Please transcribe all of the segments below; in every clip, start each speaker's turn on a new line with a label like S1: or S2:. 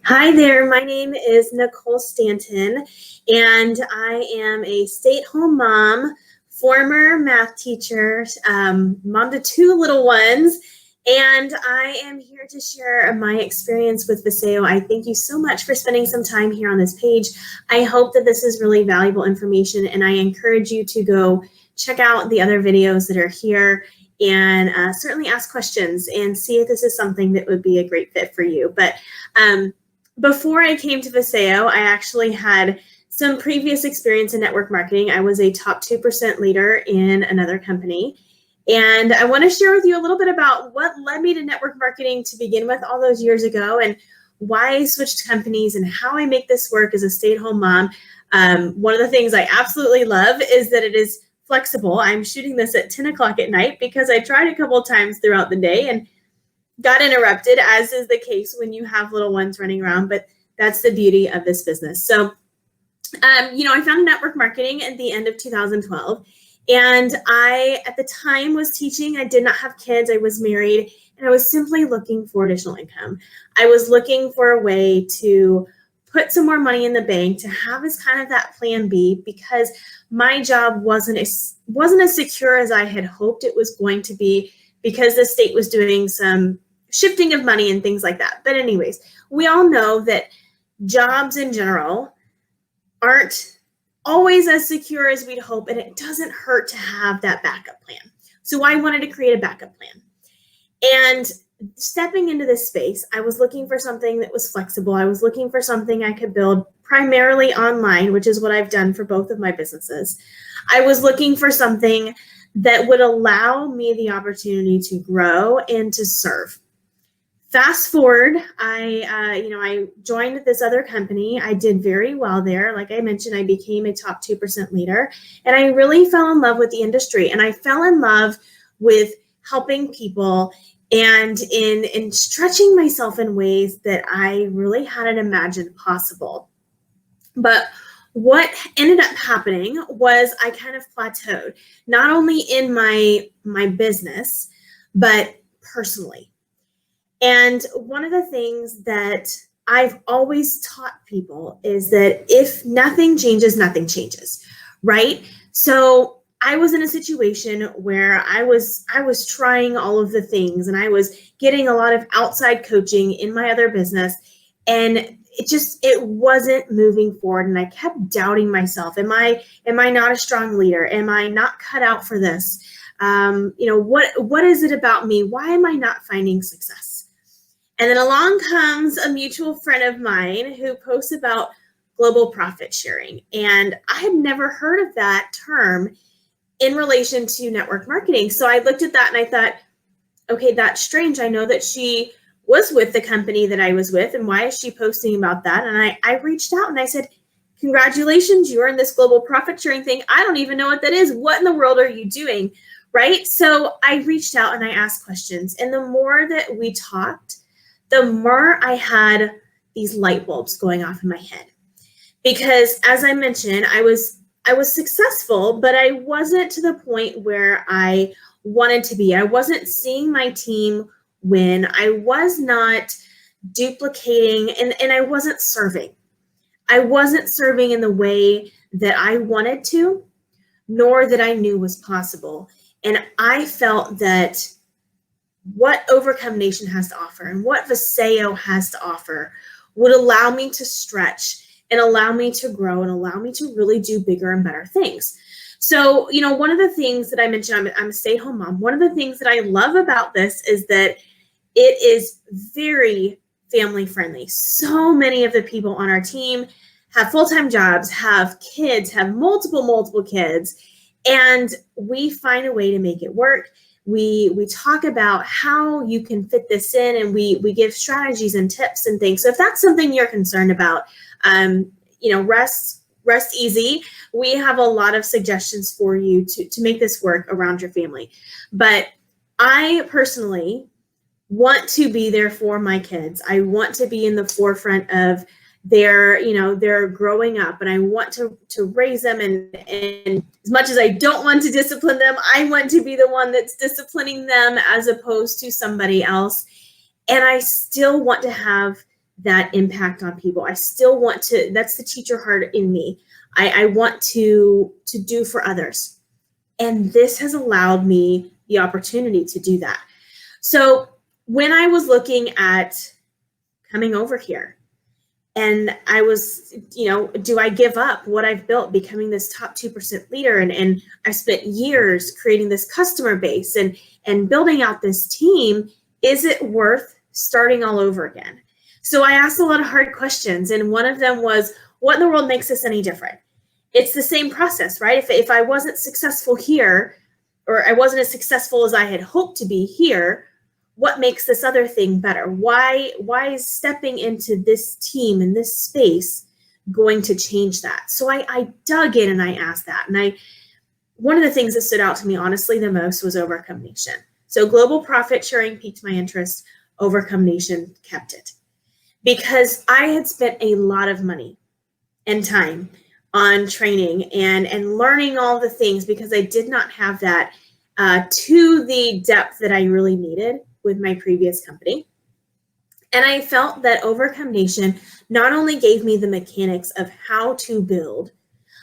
S1: Hi there, my name is Nicole Stanton, and I am a stay-at-home mom, former math teacher, mom to two little ones, and I am here to share my experience with Vasayo. I thank you so much for spending some time here on this page. I hope that this is really valuable information, and I encourage you to go check out the other videos that are here and certainly ask questions and see if this is something that would be a great fit for you. But before I came to Vasayo, I actually had some previous experience in network marketing. I was a top 2% leader in another company. And I want to share with you a little bit about what led me to network marketing to begin with all those years ago, and why I switched companies and how I make this work as a stay-at-home mom. One of the things I absolutely love is that it is flexible. I'm shooting this at 10 o'clock at night because I tried a couple of times throughout the day and got interrupted, as is the case when you have little ones running around, but that's the beauty of this business. So, I found network marketing at the end of 2012, and I, at the time, was teaching. I did not have kids. I was married, and I was simply looking for additional income. I was looking for a way to put some more money in the bank, to have as kind of that plan B, because my job wasn't as secure as I had hoped it was going to be, because the state was doing some shifting of money and things like that. But anyways, we all know that jobs in general aren't always as secure as we'd hope, and it doesn't hurt to have that backup plan. So I wanted to create a backup plan. And stepping into this space, I was looking for something that was flexible. I was looking for something I could build primarily online, which is what I've done for both of my businesses. I was looking for something that would allow me the opportunity to grow and to serve. Fast forward, I joined this other company. I did very well there. Like I mentioned, I became a top 2% leader, and I really fell in love with the industry, and I fell in love with helping people and in stretching myself in ways that I really hadn't imagined possible. But what ended up happening was I kind of plateaued, not only in my business, but personally. And one of the things that I've always taught people is that if nothing changes, nothing changes, right? So I was in a situation where I was trying all of the things, and I was getting a lot of outside coaching in my other business, and it wasn't moving forward. And I kept doubting myself. Am I not a strong leader? Am I not cut out for this? What is it about me? Why am I not finding success? And then along comes a mutual friend of mine who posts about global profit sharing. And I had never heard of that term in relation to network marketing. So I looked at that and I thought, okay, that's strange. I know that she was with the company that I was with, and why is she posting about that? And I reached out and I said, congratulations, you're in this global profit sharing thing. I don't even know what that is. What in the world are you doing? Right? So I reached out and I asked questions. And the more that we talked, the more I had these light bulbs going off in my head. Because as I mentioned, I was successful, but I wasn't to the point where I wanted to be. I wasn't seeing my team win. I was not duplicating, and I wasn't serving. I wasn't serving in the way that I wanted to, nor that I knew was possible. And I felt that what Overcome Nation has to offer and what Vasayo has to offer would allow me to stretch and allow me to grow and allow me to really do bigger and better things. So, one of the things that I mentioned, I'm a stay-at-home mom. One of the things that I love about this is that it is very family friendly. So many of the people on our team have full-time jobs, have kids, have multiple kids, and we find a way to make it work. We talk about how you can fit this in, and we give strategies and tips and things. So if that's something you're concerned about, rest easy. We have a lot of suggestions for you to make this work around your family. But I personally want to be there for my kids. I want to be in the forefront of they're growing up, and I want to raise them, and as much as I don't want to discipline them, I want to be the one that's disciplining them as opposed to somebody else. And I still want to have that impact on people. I still want to, that's the teacher heart in me. I want to do for others. And this has allowed me the opportunity to do that. So when I was looking at coming over here, and I was, do I give up what I've built, becoming this top 2% leader? And I spent years creating this customer base and building out this team. Is it worth starting all over again? So I asked a lot of hard questions. And one of them was, what in the world makes this any different? It's the same process, right? If I wasn't successful here, or I wasn't as successful as I had hoped to be here, what makes this other thing better? Why is stepping into this team in this space going to change that? So I dug in and I asked that. And one of the things that stood out to me, honestly, the most was Overcome Nation. So global profit sharing piqued my interest. Overcome Nation kept it. Because I had spent a lot of money and time on training and learning all the things, because I did not have that to the depth that I really needed with my previous company. And I felt that Overcome Nation not only gave me the mechanics of how to build,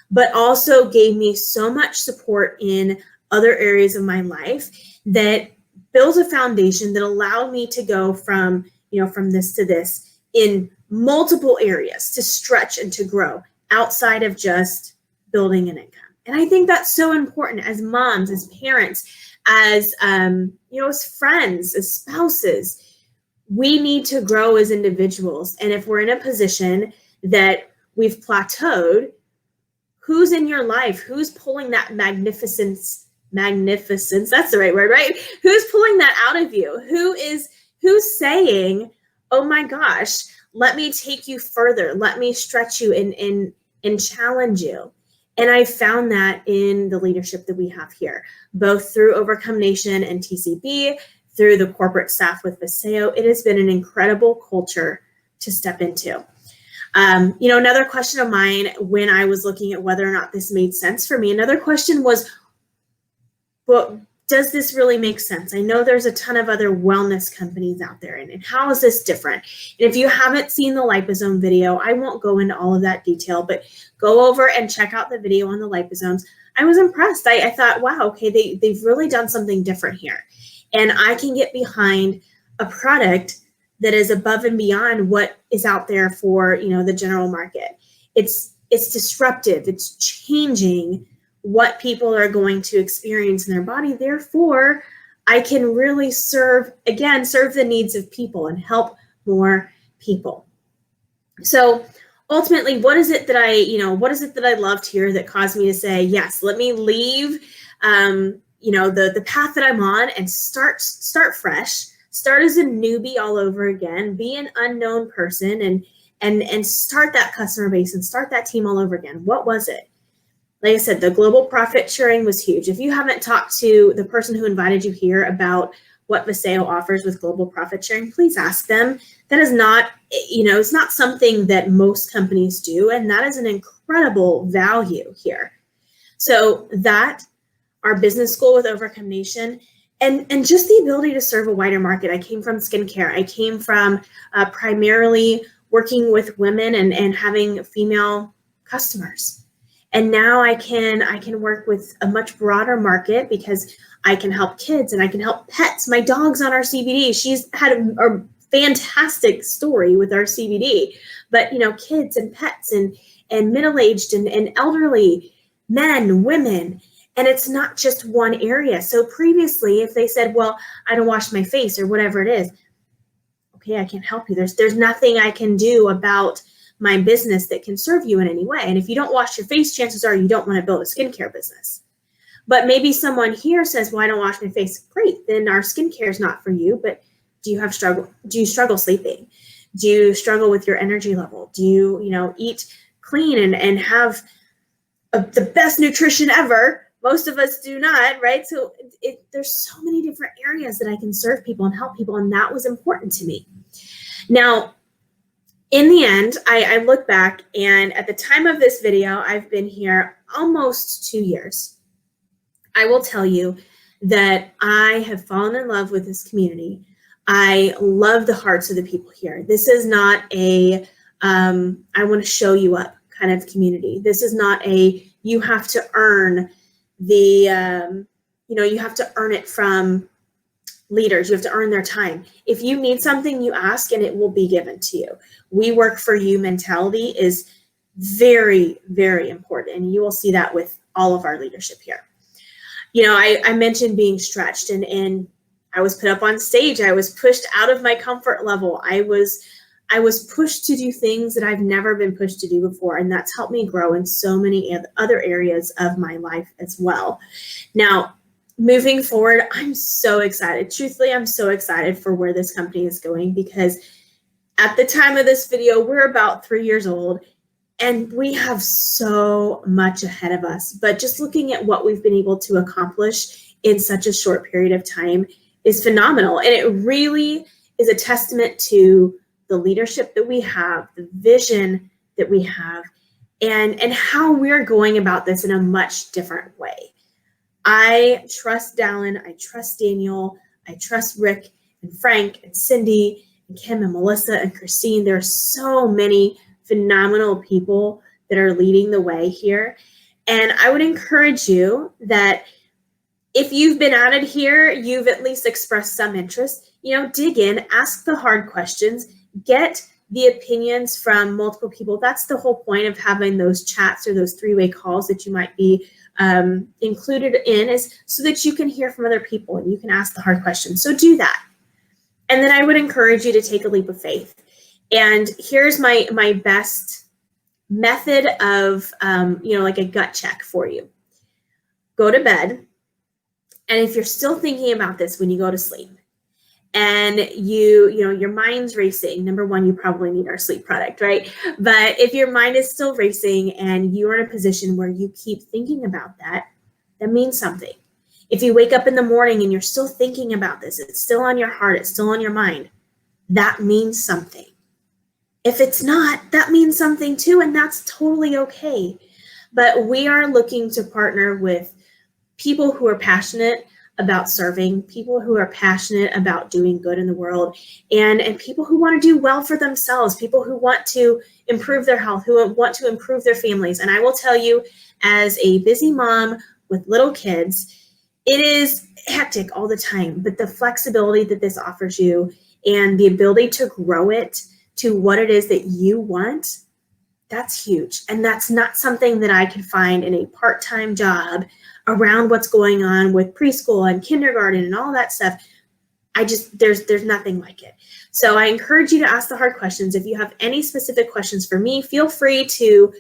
S1: but also gave me so much support in other areas of my life that built a foundation that allowed me to go from this to this in multiple areas, to stretch and to grow outside of just building an income. And I think that's so important as moms, as parents, as as friends, as spouses. We need to grow as individuals. And if we're in a position that we've plateaued, who's in your life? Who's pulling that magnificence, that's the right word, right? Who's pulling that out of you? Who's saying, oh my gosh, let me take you further. Let me stretch you and challenge you. And I found that in the leadership that we have here, both through Overcome Nation and TCB, through the corporate staff with Vasayo. It has been an incredible culture to step into. Another question of mine when I was looking at whether or not this made sense for me, another question was, well, does this really make sense? I know there's a ton of other wellness companies out there, and how is this different? And if you haven't seen the liposome video, I won't go into all of that detail, but go over and check out the video on the liposomes. I was impressed. I thought, wow, okay, they've really done something different here. And I can get behind a product that is above and beyond what is out there for, the general market. It's disruptive. It's changing what people are going to experience in their body. Therefore, I can really serve the needs of people and help more people. So ultimately, what is it that I loved here that caused me to say, yes, let me leave, the path that I'm on and start fresh, start as a newbie all over again, be an unknown person and start that customer base and start that team all over again. What was it? Like I said, the global profit sharing was huge. If you haven't talked to the person who invited you here about what Vasayo offers with global profit sharing, please ask them. That is not, it's not something that most companies do. And that is an incredible value here. So that, our business school with Overcome Nation, and just the ability to serve a wider market. I came from skincare. I came from primarily working with women and having female customers. And now I can work with a much broader market because I can help kids and I can help pets. My dog's on our CBD. She's had a fantastic story with our CBD, but kids and pets and middle-aged and elderly, men, women, and it's not just one area. So previously, if they said, well, I don't wash my face or whatever it is, okay, I can't help you. There's nothing I can do about my business that can serve you in any way. And if you don't wash your face, chances are you don't want to build a skincare business. But maybe someone here says, well, I don't wash my face. Great, then our skincare is not for you. But do you struggle sleeping? Do you struggle with your energy level? Do you, eat clean and have the best nutrition ever? Most of us do not, right? So there's so many different areas that I can serve people and help people. And that was important to me. Now, in the end, I look back, and at the time of this video, I've been here almost 2 years. I will tell you that I have fallen in love with this community. I love the hearts of the people here. This is not a, I want to show you up kind of community. This is not a, you have to earn the, you have to earn it from leaders. You have to earn their time. If you need something, you ask and it will be given to you. We work for you mentality is very, very important. And you will see that with all of our leadership here. I mentioned being stretched and I was put up on stage. I was pushed out of my comfort level. I was pushed to do things that I've never been pushed to do before. And that's helped me grow in so many other areas of my life as well. Now, moving forward, I'm so excited. Truthfully, I'm so excited for where this company is going, because at the time of this video, we're about 3 years old and we have so much ahead of us. But just looking at what we've been able to accomplish in such a short period of time is phenomenal. And it really is a testament to the leadership that we have, the vision that we have, and how we're going about this in a much different way. I trust Dallin, I trust Daniel, I trust Rick and Frank and Cindy and Kim and Melissa and Christine. There are so many phenomenal people that are leading the way here. And I would encourage you that if you've been added here, you've at least expressed some interest, dig in, ask the hard questions, get the opinions from multiple people. That's the whole point of having those chats or those three-way calls that you might be included in, is so that you can hear from other people and you can ask the hard questions. So do that. And then I would encourage you to take a leap of faith. And here's my best method of, like a gut check for you. Go to bed. And if you're still thinking about this when you go to sleep, and your mind's racing, number one, you probably need our sleep product, right? But if your mind is still racing and you're in a position where you keep thinking about that means something. If you wake up in the morning and you're still thinking about this, it's still on your heart, it's still on your mind, that means something. If it's not, that means something too, and that's totally okay. But we are looking to partner with people who are passionate about serving, people who are passionate about doing good in the world, and people who want to do well for themselves, people who want to improve their health, who want to improve their families. And I will tell you, as a busy mom with little kids, it is hectic all the time, but the flexibility that this offers you and the ability to grow it to what it is that you want, that's huge. And that's not something that I could find in a part-time job around what's going on with preschool and kindergarten and all that stuff. There's nothing like it. So I encourage you to ask the hard questions. If you have any specific questions for me, feel free to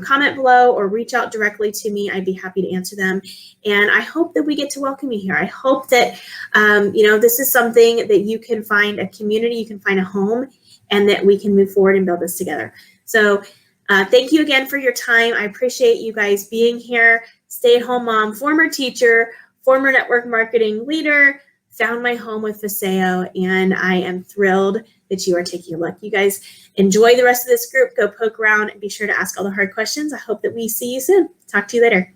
S1: comment below or reach out directly to me. I'd be happy to answer them. And I hope that we get to welcome you here. I hope that, this is something that you can find a community, you can find a home, and that we can move forward and build this together. So thank you again for your time. I appreciate you guys being here. Stay-at-home mom, former teacher, former network marketing leader, found my home with Vasayo, and I am thrilled that you are taking a look. You guys enjoy the rest of this group. Go poke around and be sure to ask all the hard questions. I hope that we see you soon. Talk to you later.